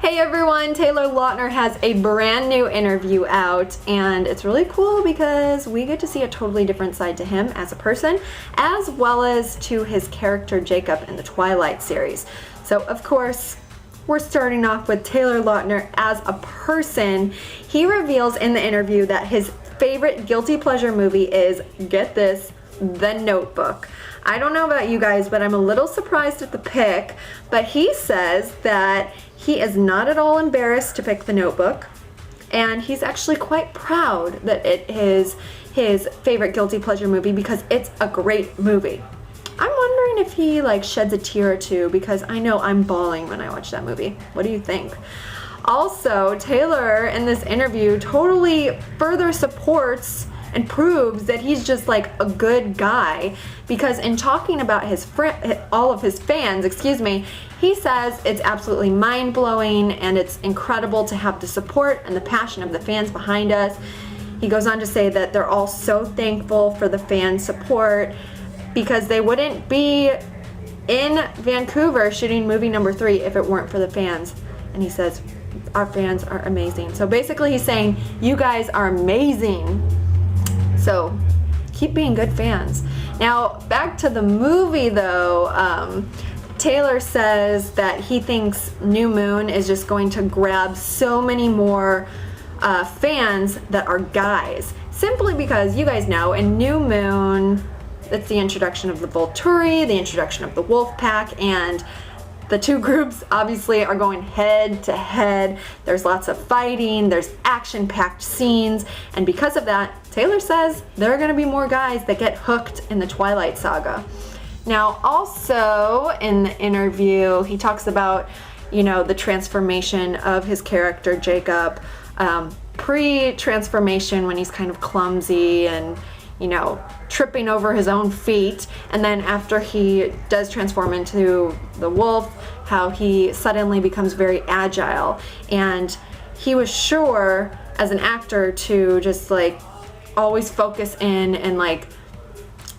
Hey everyone, Taylor Lautner has a brand new interview out, and it's really cool because we get to see a totally different side to him as a person, as well as to his character Jacob in the Twilight series. So of course, we're starting off with Taylor Lautner as a person. He reveals in the interview that his favorite guilty pleasure movie is, get this, The Notebook. I don't know about you guys, but I'm a little surprised at the pick, but he says that he is not at all embarrassed to pick The Notebook, and he's actually quite proud that it is his favorite guilty pleasure movie because it's a great movie. I'm wondering if he sheds a tear or two, because I know I'm bawling when I watch that movie. What do you think? Also, Taylor in this interview totally further supports and proves that he's just a good guy, because in talking about all of his fans, he says it's absolutely mind-blowing and it's incredible to have the support and the passion of the fans behind us. He goes on to say that they're all so thankful for the fan support, because they wouldn't be in Vancouver shooting movie number 3 if it weren't for the fans. And he says, our fans are amazing. So basically he's saying, you guys are amazing. So keep being good fans. Now back to the movie though, Taylor says that he thinks New Moon is just going to grab so many more fans that are guys. Simply because you guys know in New Moon, it's the introduction of the Volturi, the introduction of the Wolf Pack, and the two groups obviously are going head to head. There's lots of fighting, there's action-packed scenes, and because of that, Taylor says there are going to be more guys that get hooked in the Twilight Saga. Now, also in the interview, he talks about, the transformation of his character Jacob, pre-transformation when he's kind of clumsy and tripping over his own feet, and then after he does transform into the wolf, how he suddenly becomes very agile. And he was sure as an actor to just always focus in and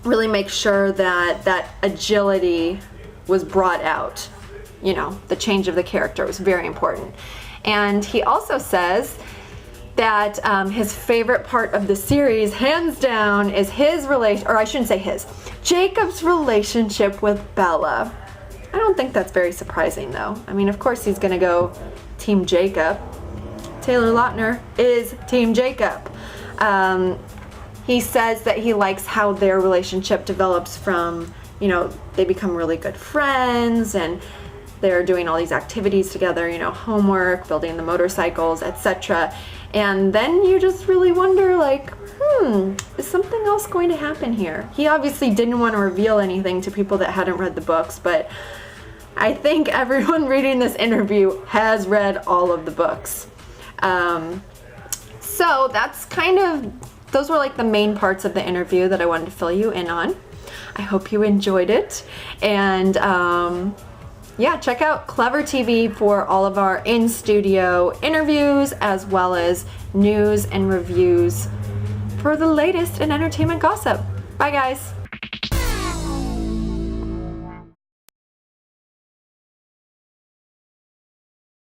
really make sure that that agility was brought out. The change of the character was very important. And he also says that his favorite part of the series, hands down, is Jacob's relationship with Bella. I don't think that's very surprising though. I mean, of course he's gonna go Team Jacob. Taylor Lautner is Team Jacob. He says that he likes how their relationship develops from, they become really good friends and they're doing all these activities together, homework, building the motorcycles, etc. And then you just really wonder, is something else going to happen here? He obviously didn't want to reveal anything to people that hadn't read the books, but I think everyone reading this interview has read all of the books. So that's those were the main parts of the interview that I wanted to fill you in on. I hope you enjoyed it. And yeah, check out Clevver TV for all of our in-studio interviews, as well as news and reviews for the latest in entertainment gossip. Bye guys.